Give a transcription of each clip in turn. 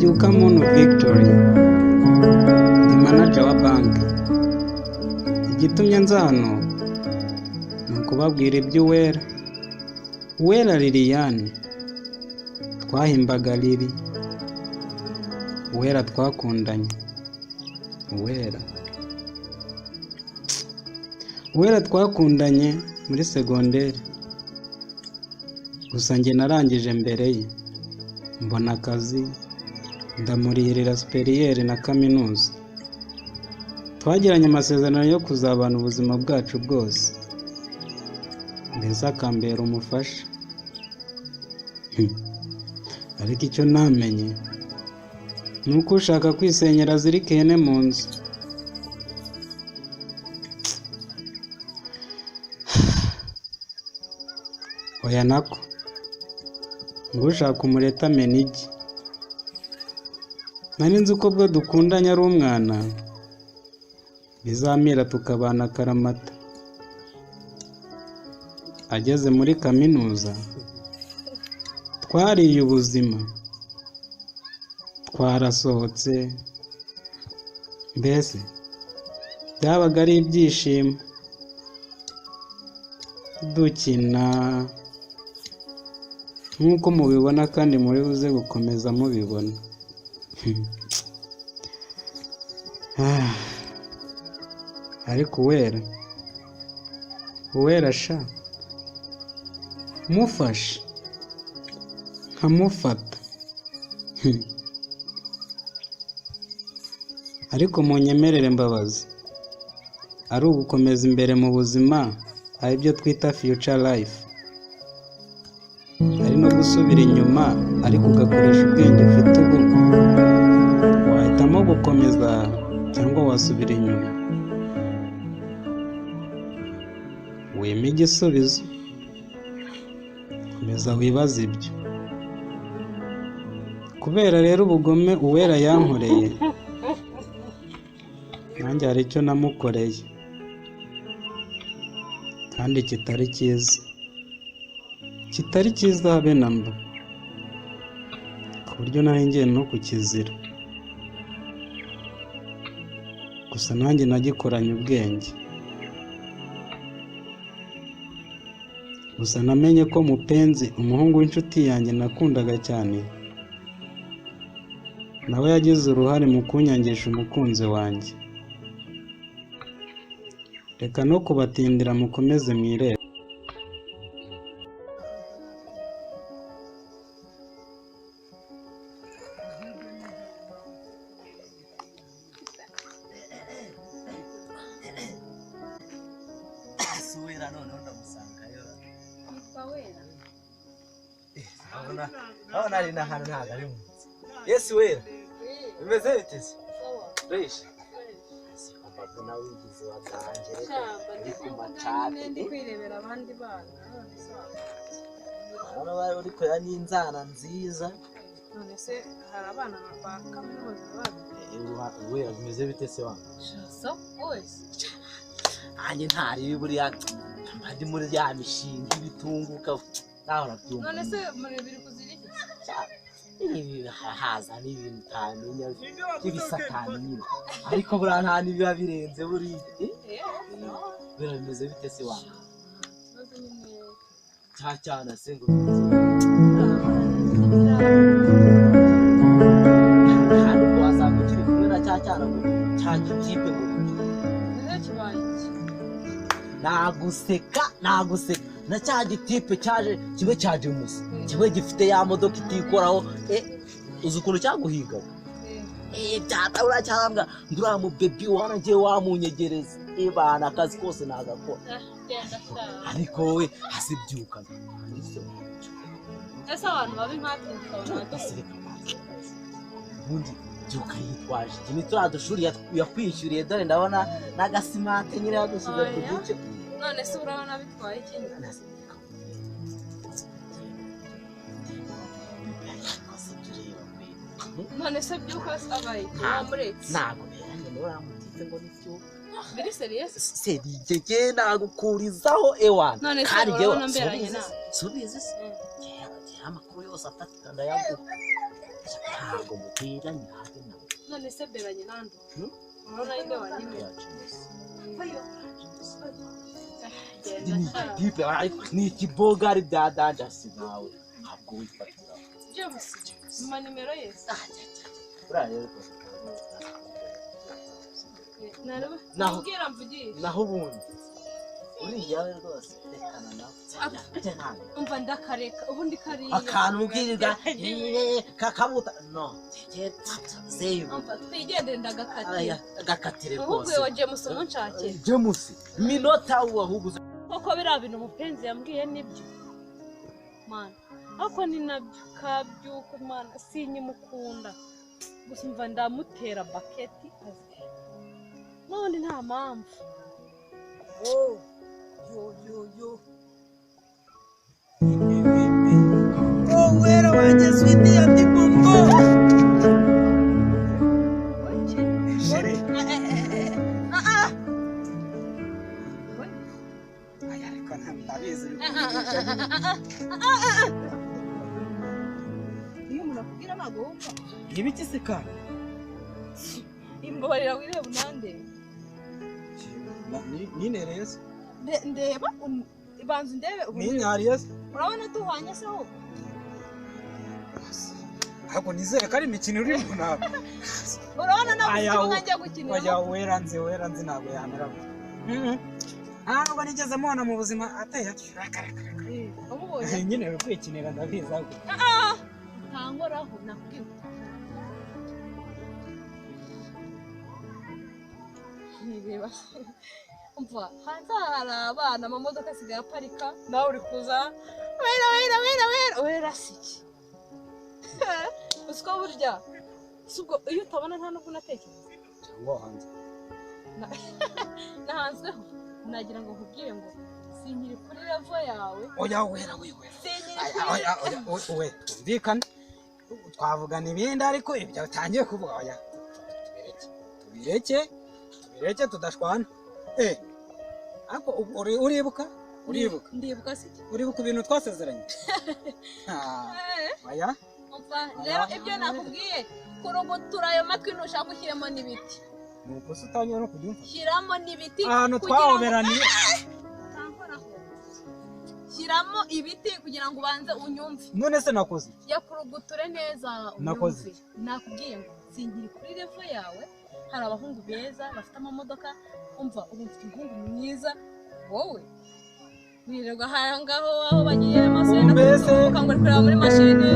Mbyuka muntu Victory, ndi manager wa banki. Igitumye nza hano ni ukubabwira iby'Uwera. Uwera Liliane twahimbaga Lili, Uwera twakundanye, Uwera twakundanye muri segonderi, gusa njye narangije mbere ye, mbona akazi ndamurihirira superiere na kaminuza. Twagiranye amasezerano yo kuzabana ubuzima bwacu bwose, mbese akambera umufasha. Ariko icyo namenye ni uko ushaka kwisenyera azirika ihene mu nzu. Oya nako ngo ushaka umureta amena igi. Nari nzi ko bwo dukundanye ari umwana bizamira tukabana akaramata. Ageze muri kaminuza twariye ubuzima, twarasohotse, mbese byabaga ari ibyishimo, dukina nk'uko mubibona kandi muri buze gukomeza mubibona. Ariko Uwera sha mufashe nkamufata. Ariko munyemerere mbabazi, ari ugukomeza imbere mu buzima, ari byo twita future life, ari no gusubira inyuma ariko ugakoresha ubwenge ufite ubu, wahitamo gukomeza cyangwa wasubira inyuma. Wema igisubizo, komeza wibaze ibyo. Kubera rero ubugome Uwera yankoreye, nanjye hari icyo namukoreye kandi kitari cyiza habe na mba, ku buryo nari ngiye no kukizira. Gusa nanjye nagikoranye ubwenge. Gusa namenye ko Mupenzi, umuhungu w'inshuti yanjye nakundaga cyane, nawe yagize uruhare mu kunyangisha umukunzi wanjye. Reka no kubatindira mukomeze mwirebe. Uwera none ndamusangayo. Uwera. Abona ari n'ahantu ntago ari munsi. Yes Uwera. Bimeze bite se? Fresh. Mbona wigize waganje. Ari ku macate. Ndi kwirebera abandi bana. Abana bari uri koya n'inzana nziza. None se hari abana ba kaminuza bandi. Uwera bimeze bite se wangu? So, boys. Anye ntari buriya ndi muri ya mishinga ibitunguka naho nabyumva. None se muri biri kuziriki? Haza n'ibintu tamenya by'ibisakani nyine, ariko buriya nta nibiba birenze buriya. Bera bimeze bite se wangu? Cyana se ngo hano wazagukiri kumwe na cyana ngo cyagitipe ngo naguseka na cya gitipe cyaje kibe cyaje musa kibe gifite ya modoka itikoraho. Uzi ukuntu cyaguhiga byataura cyangwa ngura mu baby wanagiye wamunyegereza bana akazi kose nagakora. Ariko wowe hasibyuka ese abantu babi nkatindika ubundi byuka yitwaje ikintu turadushuri yakwishyuriye, dore ndabona n'agasimante nyine yadushyize ku gice. None se urabona bitwaye ikindi? None se byuka abaye wamuretse? Ntago rero uramutite ngo nicyo biri serious? Serije nagukurizaho ewana. Kandi urabona mberanye na subize se amakuru yose afatika ndayaguha. ntabwo muteranye hafi na none se beranye nande urabona inde wanyimye tipe ni ikibogari bya danjasi nawe ntabwo wifatira James mpa nimero ye nabwira mvugisha naho ubundi uriya we rwose rekana nawe umva ndakareka ubundi kariya akantu ubwirwa kakabuta no save umva twigendere ndagakatira agakatire rwose ahubwo James umunshake James minota ahubwo koko biriya bintu umupenzi yambwiye nibyo mana ako ni nabyo kabyuka mana sinyimukunda gusa umva ndamutera baketi none nta mpamvu yo wera wanjye sweetie ati bongo sheri aya ariko ntabizi iyo umuntu akubwira ntabwo wumva ibiki se kandi imbabarira wireba unande ninereye se ndeba ibanza ndebe ninyariye se urabona duhwanye se ho ahubwo nizere ko ari imikino uri mu ntabwo urabona nabwo ngiye gukinira wajya weranze ntabwo yamera ntabwo nigeze mubona mu buzima ateye umubonye nyine uri kwikinira ndabizi ahubwo ntangoraho nakubwiye nireba umva hanze hari abana amamodoka asigaye aparika nawe uri kuza wera siki usiko burya subwo iyo utabona nta nubwo unatekereza cyangwa hanze nahanzweho nagira ngo nkubwire ngo sinkiri kuri level yawe oya wera we tumvikane twavugana ibindi ariko ibyo utangiye kuvuga oya tubireke tudashwana ariko uribuka ndibuka se uribuka ibintu twasezeranye oya rero ibyo nakubwiye kurugutura ayo matwi ntushaka ushyiremo n'ibiti nuko se utangiye no kubyumva shyiramo n'ibiti ahantu twahoberaniye shyiramo ibiti kugira ngo ubanze unyumve none se nakoze yakuruguture neza nakoze nakubwiye ngo sinkiri kuri level yawe hari abahungu beza bafite amamodoka umva ubu mfite umuhungu mwiza wowe wirirwa ahangaho aho bagiye amaso ukangura kureba muri mashini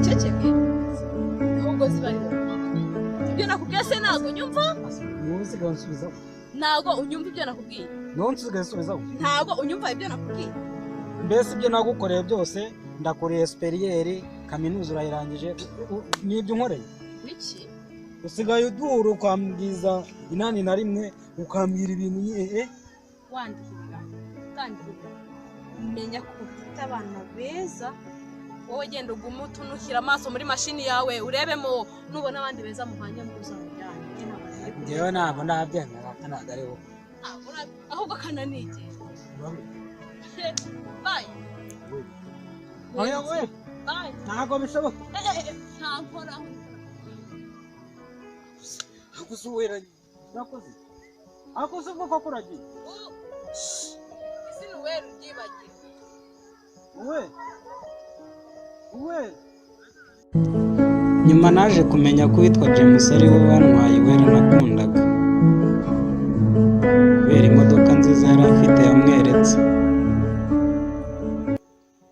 ceceke ahubwo zibarira ibyo nakubwiye se ntabwo unyumva ntabwo unyumva ibyo nakubwiye ntabwo unyumva ibyo nakubwiye mbese ibyo nagukoreye byose ndakoreye superieri kaminuza urayirangije n'ibyo unkoreye iki usigaye uduhura ukambwiza 81 ukambwira ibintu wandikira utangirira menya ko ufite abana beza wowe genda ugume utunukira amaso muri mashini yawe urebemo nubona abandi beza muhanye muzamujyane njyewe ntabwo ndabyemera ntabwo ari wowe ahubwo kananigera bye oya we ntabwo bishoboka ntankoraho akusuwera nakoze ubwo ko kuragiye isi nuwera ubyibagire nyuma naje kumenya ko witwa James ari we wantwaye wera nakundaga kubera imodoka nziza yari afite yamweretse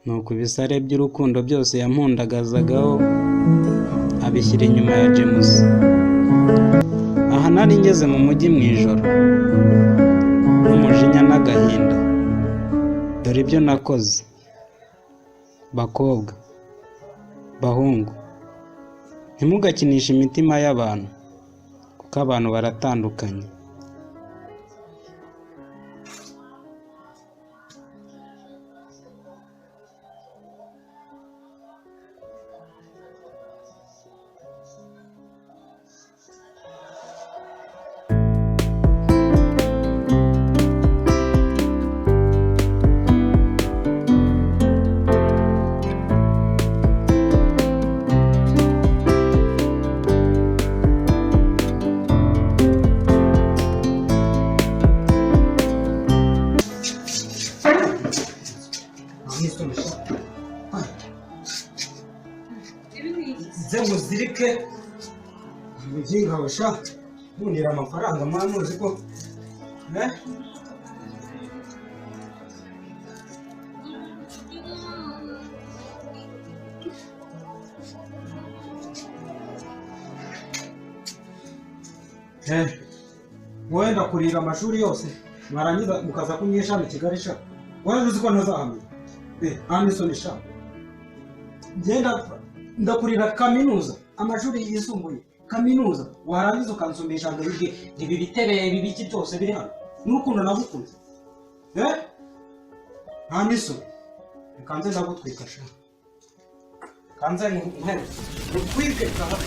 nuko ibisare by'urukundo byose yampundagazagaho abishyira inyuma ya James. Aha nari ngeze mu mujyi mu ijoro n'umujinya n'agahinda, dore ibyo nakoze. Bakobwa, bahungu, ntimugakinishe imitima y'abantu kuko abantu baratandukanye. nze muzirike muginga washa mundira amafaranga mwamuzi ko wenda kurira amashuri yose mwarangiza mukaza kunyeshana Kigali sha wari uzi ko ntazahamenya Anderson sha ngenda ndakurira kaminuza amashuri yisumbuye kaminuza warangiza ukansomesha ngo ibi bitebe bibiki byose biri hano n'urukundo nagukunze Anderson kanze ndagutwika sha kanze nkwe utwike kaha